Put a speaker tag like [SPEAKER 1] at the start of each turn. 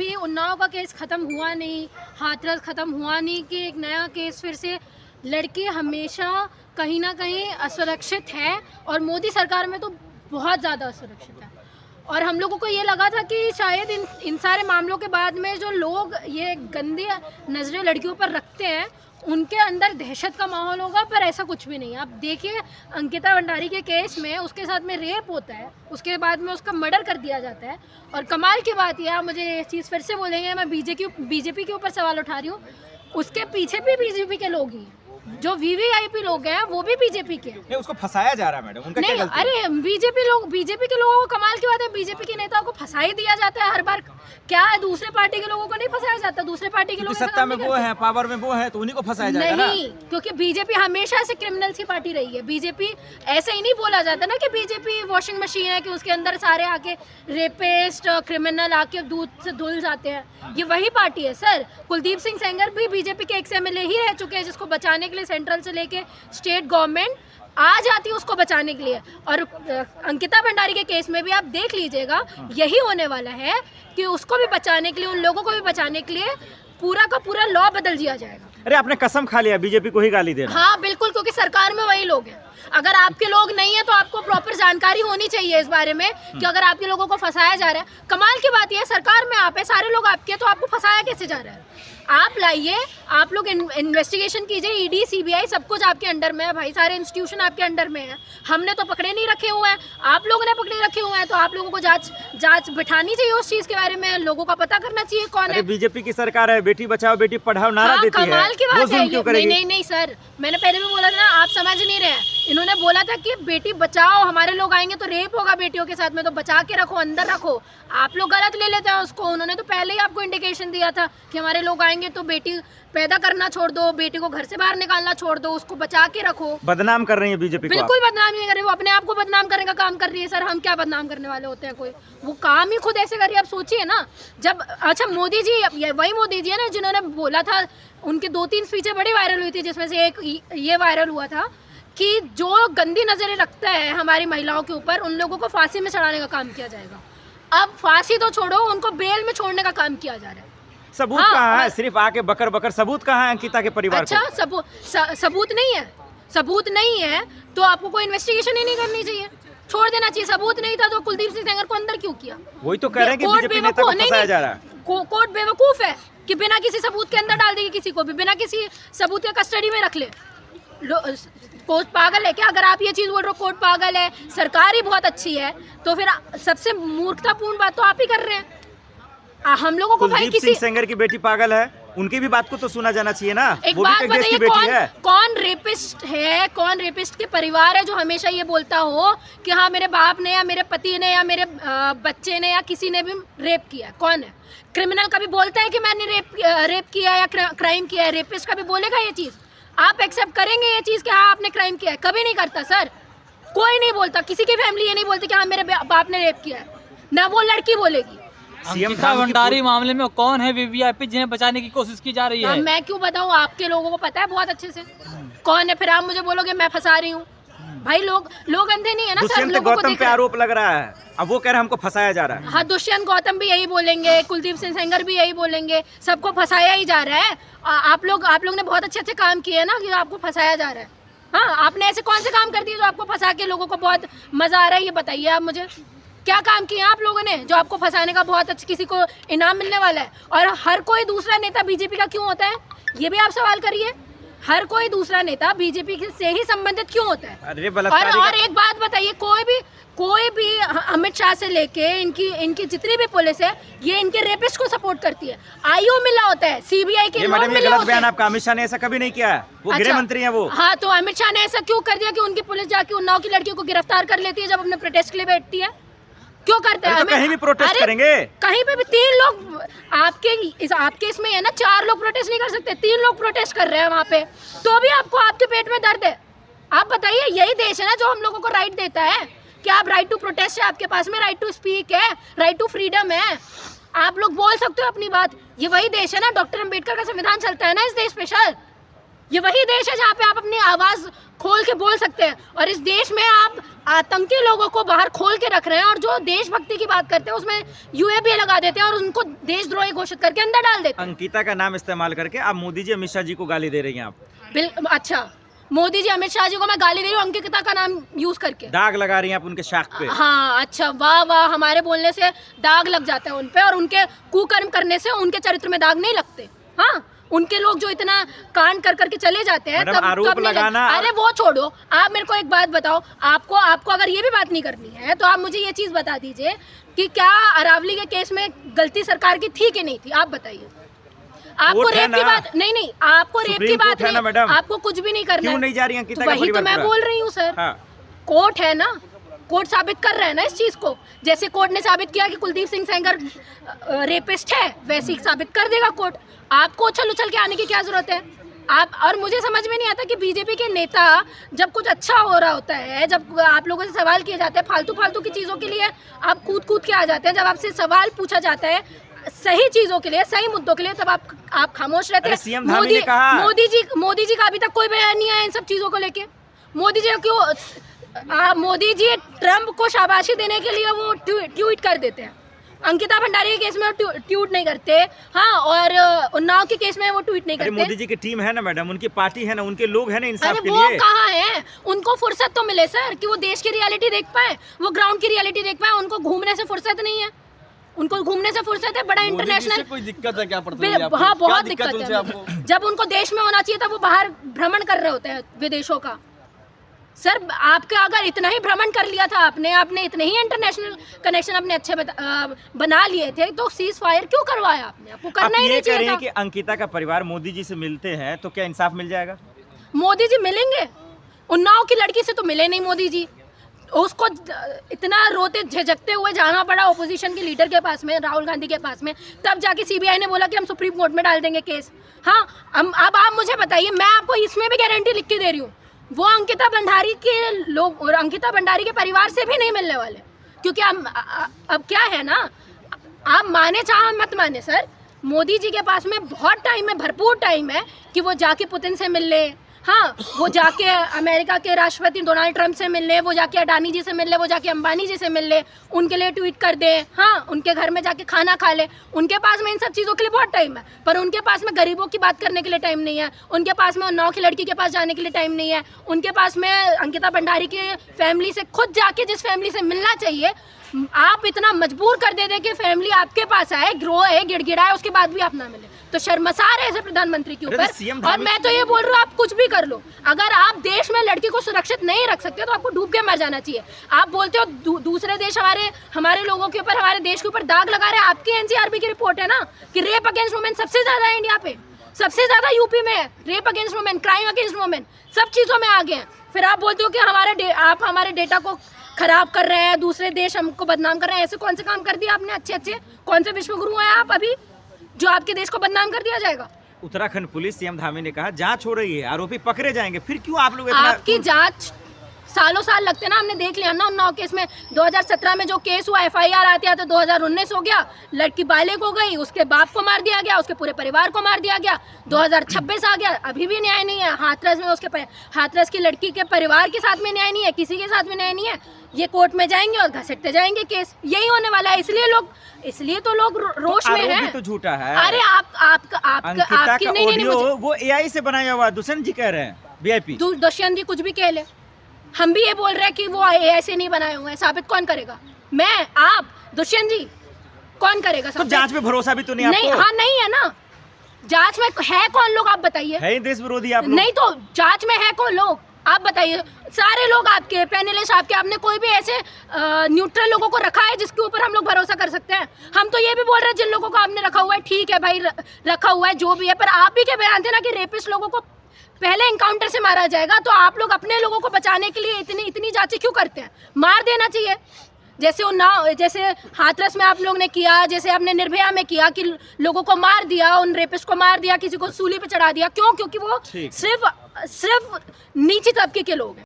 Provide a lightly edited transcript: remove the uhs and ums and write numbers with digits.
[SPEAKER 1] अभी उन्नाव का केस ख़त्म हुआ नहीं, हाथरस ख़त्म हुआ नहीं कि एक नया केस फिर से। लड़की हमेशा कहीं ना कहीं असुरक्षित है और मोदी सरकार में तो बहुत ज़्यादा असुरक्षित है। और हम लोगों को ये लगा था कि शायद इन सारे मामलों के बाद में जो लोग ये गंदी नज़रें लड़कियों पर रखते हैं उनके अंदर दहशत का माहौल होगा, पर ऐसा कुछ भी नहीं है। आप देखिए अंकिता भंडारी के केस में उसके साथ में रेप होता है, उसके बाद में उसका मर्डर कर दिया जाता है। और कमाल की बात यह, मुझे ये चीज़ फिर से बोलेंगे, मैं बीजेपी के ऊपर सवाल उठा रही हूँ, उसके पीछे भी बीजेपी के लोग ही हैं। जो वीवीआईपी लोग हैं वो भी बीजेपी के।
[SPEAKER 2] नहीं, उसको फंसाया जा रहा है मैडम, उनका
[SPEAKER 1] नहीं,
[SPEAKER 2] क्या गलती है?
[SPEAKER 1] अरे बीजेपी के लोगों को, कमाल की बात है, बीजेपी के नेताओं को फंसा ही दिया जाता है हर बार। क्या है, दूसरे पार्टी के लोगों को नहीं फंसाया जाता? दूसरे पार्टी के लोग
[SPEAKER 2] सत्ता में वो है, पावर में वो है, तो उन्हीं को फंसाया जाएगा ना?
[SPEAKER 1] नहीं, क्योंकि बीजेपी हमेशा से क्रिमिनल्स की पार्टी रही है। बीजेपी ऐसे ही नहीं बोला जाता ना कि बीजेपी वॉशिंग मशीन है कि उसके अंदर सारे आके रेपिस्ट क्रिमिनल आके दूध से धुल जाते हैं। ये वही पार्टी है सर। कुलदीप सिंह सेंगर भी बीजेपी के एक एमएलए ही रह चुके हैं, जिसको बचाने के लिए सेंट्रल से लेके स्टेट गवर्नमेंट आ जाती है उसको बचाने के लिए। और अंकिता भंडारी के केस में भी आप देख लीजिएगा, यही होने वाला है कि उसको भी बचाने के लिए, उन लोगों को भी बचाने के लिए पूरा का पूरा लॉ बदल दिया जाएगा।
[SPEAKER 2] अरे आपने कसम खा लिया बीजेपी को ही गाली देना।
[SPEAKER 1] हाँ बिल्कुल, क्योंकि सरकार में वही लोग हैं। अगर आपके लोग नहीं है तो आपको प्रॉपर जानकारी होनी चाहिए इस बारे में कि अगर आपके लोगों को फंसाया जा रहा है। कमाल की बात यह, सरकार में आप है, सारे लोग आपके, तो आपको फंसाया कैसे जा रहा है? आप लाइए, आप लोग इन्वेस्टिगेशन कीजिए, ईडी सीबीआई सब कुछ आपके अंडर में है भाई, सारे इंस्टीट्यूशन आपके अंडर में है। हमने तो पकड़े नहीं रखे हुए हैं, आप लोगों ने पकड़े रखे हुए हैं, तो आप लोगों को जांच बिठानी चाहिए उस चीज के बारे में, लोगों का पता करना चाहिए कौन है।
[SPEAKER 2] बीजेपी की सरकार है, बेटी बचाओ बेटी पढ़ाओ नारा देती है।
[SPEAKER 1] कमाल की बात है।
[SPEAKER 2] क्यों करेगी?
[SPEAKER 1] नहीं सर, मैंने पहले भी बोला था ना, आप समझ नहीं रहे हैं। इन्होंने बोला था कि बेटी बचाओ, हमारे लोग आएंगे तो रेप होगा बेटियों के साथ में, तो बचा के रखो, अंदर रखो। आप लोग गलत ले लेते हैं उसको। उन्होंने तो पहले ही आपको इंडिकेशन दिया था कि हमारे लोग आएंगे तो बेटी पैदा करना छोड़ दो, बेटी को घर से बाहर निकालना छोड़ दो, उसको बचा के रखो।
[SPEAKER 2] बदनाम कर रही है बीजेपी को।
[SPEAKER 1] बिल्कुल बदनाम नहीं कर रही, वो अपने आप को बदनाम करने का काम कर रही है सर। हम क्या बदनाम करने वाले होते हैं? कोई वो काम ही खुद ऐसे कर रही है। आप सोचिए ना, जब अच्छा मोदी जी, वही मोदी जी है ना जिन्होंने बोला था, उनकी 2-3 स्पीचें बड़ी वायरल हुई थी, जिसमें से एक ये वायरल हुआ था कि जो गंदी नजरें रखता है हमारी महिलाओं के ऊपर, उन लोगों को फांसी में चढ़ाने का काम किया जाएगा। अब फांसी तो छोड़ो, उनको बेल में छोड़ने का काम किया जा रहा है।
[SPEAKER 2] सबूत कहाँ है? सिर्फ आके बकर सबूत कहाँ है अंकिता के परिवार को?
[SPEAKER 1] अच्छा, सबूत नहीं है। सबूत नहीं है तो आपको कोई इन्वेस्टिगेशन ही नहीं करनी चाहिए, छोड़ देना चाहिए। सबूत नहीं था तो कुलदीप सिंह सेंगर को अंदर क्यों किया?
[SPEAKER 2] वही तो कह रहे हैं कि बीजेपी नेता को फंसाया जा रहा है।
[SPEAKER 1] कोर्ट बेवकूफ है कि बिना किसी सबूत के अंदर डाल देगी, किसी को भी बिना किसी सबूत के कस्टडी में रख ले। कोर्ट पागल है क्या? अगर आप ये चीज बोल रहे हो कोर्ट पागल है, सरकार ही बहुत अच्छी है, तो फिर सबसे मूर्खतापूर्ण बात तो आप ही कर रहे हैं। हम लोगों को भाई
[SPEAKER 2] कुलदीप सिंह सेंगर की बेटी पागल है, उनकी भी बात को तो सुना जाना चाहिए ना।
[SPEAKER 1] एक
[SPEAKER 2] वो
[SPEAKER 1] बात
[SPEAKER 2] भी देश की
[SPEAKER 1] बताइए,
[SPEAKER 2] बेटी है।
[SPEAKER 1] कौन रेपिस्ट है? कौन रेपिस्ट के परिवार है जो हमेशा ये बोलता हो कि हाँ मेरे बाप ने या मेरे पति ने या मेरे बच्चे ने या किसी ने भी रेप किया? कौन है? क्रिमिनल कभी बोलता है कि मैंने रेप किया या क्राइम किया है? रेपिस्ट कभी बोलेगा ये चीज? आप एक्सेप्ट करेंगे ये चीज कि हाँ आपने क्राइम किया है? कभी नहीं करता सर, कोई नहीं बोलता। किसी की फैमिली ये नहीं बोलती कि हाँ मेरे बाप ने रेप किया है, ना वो लड़की बोलेगी।
[SPEAKER 3] अंकिता भंडारी मामले में कौन है वीवीआईपी जिन्हें बचाने की कोशिश की जा रही है?
[SPEAKER 1] मैं क्यों बताऊं, आपके लोगों को पता है बहुत अच्छे से कौन है। फिर आप मुझे बोलोगे मैं फंसा रही हूँ? भाई लोग अंधे नहीं है ना सर, लोगों को
[SPEAKER 2] गौतम पे आरोप लग रहा है, अब वो कह रहे हैं हमको फंसाया जा रहा है।
[SPEAKER 1] हाँ, दुष्यंत गौतम भी यही बोलेंगे, कुलदीप सिंह सेंगर भी यही बोलेंगे, सबको फंसाया ही जा रहा है। आप लोग ने बहुत अच्छे काम किए ना कि आपको फंसाया जा रहा है। हाँ, आपने ऐसे कौन से काम कर दिए जो आपको फंसा के लोगों को बहुत मजा आ रहा है? ये बताइए आप मुझे, क्या काम किए आप लोगों ने जो आपको फंसाने का बहुत अच्छा किसी को इनाम मिलने वाला है? और हर कोई दूसरा नेता बीजेपी का क्यों होता है, ये भी आप सवाल करिए। हर कोई दूसरा नेता बीजेपी से ही संबंधित क्यों होता है? और एक बात बताइए, कोई भी अमित शाह से लेके इनकी जितनी भी पुलिस है, ये इनके रेपिस्ट को सपोर्ट करती है। आईओ मिला होता है, सीबीआई के लोग मिले होते हैं।
[SPEAKER 2] आपका अमित शाह ने ऐसा कभी नहीं किया है, वो गृह मंत्री है वो।
[SPEAKER 1] हाँ, तो अमित शाह ने ऐसा क्यों कर दिया कि उनकी पुलिस जाके उन्नाव की लड़कियों को गिरफ्तार कर लेती है जब अपने प्रोटेस्ट के लिए बैठती है? क्यों करते हैं?
[SPEAKER 2] तो कहीं भी प्रोटेस्ट करेंगे,
[SPEAKER 1] कहीं पे भी 3 लोग आपके इसमें है ना, 4 लोग प्रोटेस्ट नहीं कर सकते, 3 लोग प्रोटेस्ट कर रहे हैं वहाँ पे, तो भी आपको आपके पेट में दर्द है। आप बताइए, यही देश है ना जो हम लोगों को राइट देता है कि आप राइट टू प्रोटेस्ट है आपके पास में, राइट टू स्पीक है, राइट टू फ्रीडम है, आप लोग बोल सकते हो अपनी बात। ये वही देश है ना, डॉक्टर अम्बेडकर का संविधान चलता है ना इस देश पे सर। ये वही देश है जहाँ पे आप अपनी आवाज खोल के बोल सकते हैं, और इस देश में आप आतंकी लोगों को बाहर खोल के रख रहे हैं, और जो देशभक्ति की बात करते हैं उसमें यूएपी लगा देते हैं और उनको देशद्रोही घोषित करके अंदर डाल देते हैं।
[SPEAKER 2] अंकिता का नाम इस्तेमाल करके आप मोदी जी अमित शाह जी को गाली दे रही हैं आप।
[SPEAKER 1] अच्छा, मोदी जी अमित शाह जी को मैं गाली दे रही हूँ अंकिता का नाम यूज करके?
[SPEAKER 2] दाग लगा रही हैं आप उनके शाख पे।
[SPEAKER 1] हाँ, अच्छा, वाह वाह, हमारे बोलने से दाग लग जाता है उन पे, और उनके कुकर्म करने से उनके चरित्र में दाग नहीं लगते। हाँ, उनके लोग जो इतना कांड कर करके चले जाते हैं तब
[SPEAKER 2] आरोप लगाना।
[SPEAKER 1] अरे वो छोड़ो, आप मेरे को एक बात बताओ, आपको अगर ये भी बात नहीं करनी है तो आप मुझे ये चीज बता दीजिए कि क्या अरावली के केस में गलती सरकार की थी कि नहीं थी, आप बताइए। आपको रेप की बात नहीं, आपको रेप की बात नहीं, आपको कुछ भी नहीं करना।
[SPEAKER 2] क्यों नहीं जा रही अंकिता का
[SPEAKER 1] वही तो मैं बोल रही हूँ सर। कोर्ट है ना, कोर्ट साबित कर रहा है ना इस चीज को। जैसे कोर्ट ने साबित किया कि कुलदीप सिंह सेंगर रेपिस्ट है, वैसे ही साबित कर देगा कोर्ट। आपको उछल उछल के आने की क्या जरूरत है? आप, और मुझे समझ में नहीं आता कि बीजेपी के नेता जब कुछ अच्छा हो रहा होता है, जब आप लोगों से सवाल किए जाते हैं फालतू की चीज़ों के लिए, आप कूद के आ जाते हैं। जब आपसे सवाल पूछा जाता है सही चीज़ों के लिए, सही मुद्दों के लिए, तब आप खामोश रहते हैं। मोदी जी का अभी तक कोई बयान नहीं आया इन सब चीज़ों को लेके। मोदी जी क्यों, मोदी जी ट्रम्प को शाबाशी देने के लिए वो ट्वीट कर देते हैं। अंकिता भंडारी के केस में वो ट्वीट नहीं करते, हाँ, और उन्नाव के केस में वो ट्वीट नहीं करते।
[SPEAKER 2] मोदी जी की टीम है ना मैडम, उनकी पार्टी है ना, उनके लोग हैं ना इंसाफ के लिए।
[SPEAKER 1] वो कहाँ है? उनको फुर्सत तो मिले सर कि वो देश की रियलिटी देख पाए, वो ग्राउंड की रियलिटी देख पाए। उनको घूमने से फुर्सत नहीं है, उनको घूमने से फुर्सत है। बड़ा इंटरनेशनल कोई दिक्कत है क्या? हाँ, बहुत दिक्कत है। जब उनको देश में होना चाहिए तब वो बाहर भ्रमण कर रहे होते हैं विदेशों का। सर, आपके अगर इतना ही भ्रमण कर लिया था आपने इतने ही इंटरनेशनल कनेक्शन अपने अच्छे बना लिए थे, तो सीज फायर क्यों करवाया आपने? आपको करना ही नहीं चाहिए था।
[SPEAKER 2] कि अंकिता का परिवार मोदी जी से मिलते हैं तो क्या इंसाफ मिल जाएगा?
[SPEAKER 1] मोदी जी मिलेंगे? उन्नाव की लड़की से तो मिले नहीं मोदी जी। उसको इतना रोते झिझकते हुए जाना पड़ा ओपोजिशन के लीडर के पास में, राहुल गांधी के पास में, तब जाके सीबीआई ने बोला कि हम सुप्रीम कोर्ट में डाल देंगे केस। हाँ, अब आप मुझे बताइए, मैं आपको इसमें भी गारंटी लिख के दे रही हूँ, वो अंकिता भंडारी के लोग और अंकिता भंडारी के परिवार से भी नहीं मिलने वाले। क्योंकि अब क्या है ना, आप माने चाहे मत माने सर, मोदी जी के पास में बहुत टाइम है, भरपूर टाइम है कि वो जाके पुतिन से मिल ले। हाँ, वो जाके अमेरिका के राष्ट्रपति डोनाल्ड ट्रंप से मिल ले, वो जाके अडानी जी से मिल ले, वो जाके अंबानी जी से मिल ले, उनके लिए ट्वीट कर दे, हाँ, उनके घर में जाके खाना खा ले। उनके पास में इन सब चीज़ों के लिए बहुत टाइम है, पर उनके पास में गरीबों की बात करने के लिए टाइम नहीं है। उनके पास में उन्नाव की लड़की के पास जाने के लिए टाइम नहीं है। उनके पास में अंकिता भंडारी के फैमिली से खुद जाके जिस फैमिली से मिलना चाहिए, आप इतना मजबूर कर दे कि फैमिली आपके पास आए, ग्रो है, गिड़गिड़ाए, उसके बाद भी आप ना मिले, तो शर्मसा रहे ऐसे प्रधानमंत्री के ऊपर। और मैं तो ये बोल रहा हूँ, आप कुछ भी कर लो, अगर आप देश में लड़की को सुरक्षित नहीं रख सकते तो आपको डूब के मर जाना चाहिए। आप बोलते हो दूसरे देश हमारे लोगों के ऊपर, हमारे देश के ऊपर दाग लगा रहे हैं। आपकी एनसीआरबी की रिपोर्ट है ना कि रेप अगेंस्ट वुमेन सबसे ज्यादा है इंडिया पे, सबसे ज्यादा यूपी में है। Rape against women, crime against women, सब चीजों में आगे हैं। फिर आप बोलते हो कि आप हमारे डेटा को खराब कर रहे हैं, दूसरे देश हमको बदनाम कर रहे हैं। ऐसे कौन से काम कर दिए आपने अच्छे? कौन से विश्वगुरु हैं आप अभी जो आपके देश को बदनाम कर दिया जाएगा?
[SPEAKER 2] उत्तराखंड पुलिस सीएम धामी ने कहा जांच हो रही है, आरोपी पकड़े जाएंगे। फिर क्यों आप लोग इतना...
[SPEAKER 1] आपकी जांच सालों साल लगते ना, हमने देख लिया ना उन्नाव केस में। 2017 में जो केस हुआ, एफआईआर आती है तो 2019 हो गया, लड़की बालिग हो गई, उसके बाप को मार दिया गया, उसके पूरे परिवार को मार दिया गया, 2026 आ गया, अभी भी न्याय नहीं है। हाथरस में हाथरस की लड़की के परिवार के साथ में न्याय नहीं है, किसी के साथ में न्याय नहीं है। ये कोर्ट में जाएंगे और घसीटते जाएंगे केस, यही होने वाला है। इसलिए तो लोग रोष में हैं।
[SPEAKER 2] तो झूठा है।
[SPEAKER 1] अरे आपकी नहीं,
[SPEAKER 2] वो एआई से बनाया हुआ, दुष्यंत जी कह रहे हैं, वीआईपी
[SPEAKER 1] दुष्यंत जी कुछ भी कह ले, हम भी ये बोल रहे हैं कि वो एआई से नहीं बनाए हुए हैं। साबित कौन करेगा? मैं, आप, दुष्यंत जी, कौन करेगा?
[SPEAKER 2] तो जांच में भरोसा भी तो नहीं आपको?
[SPEAKER 1] हाँ, नहीं है ना, जांच में है कौन लोग, आप बताइए।
[SPEAKER 2] है देश विरोधी आप लोग?
[SPEAKER 1] नहीं तो जांच में है कौन लोग, आप बताइए। सारे लोग आपके पैनलिस्ट आपके, आपने कोई भी ऐसे न्यूट्रल लोगों को रखा है जिसके ऊपर हम लोग भरोसा कर सकते हैं? हम तो ये भी बोल रहे हैं, जिन लोगों को आपने रखा हुआ है, ठीक है भाई, रखा हुआ है जो भी है, पर आप भी के बयान थे ना कि रेपिस्ट लोगों को पहले एनकाउंटर से मारा जाएगा, तो आप लोग अपने लोगों को बचाने के लिए इतनी जांचें क्यों करते हैं? मार देना चाहिए, जैसे हाथरस में आप लोग ने किया, जैसे आपने निर्भया में किया कि लोगों को मार दिया, उन रेपिस्ट को मार दिया, किसी को सूली पे चढ़ा दिया। क्यों? क्योंकि वो सिर्फ नीचे तबके के लोग हैं।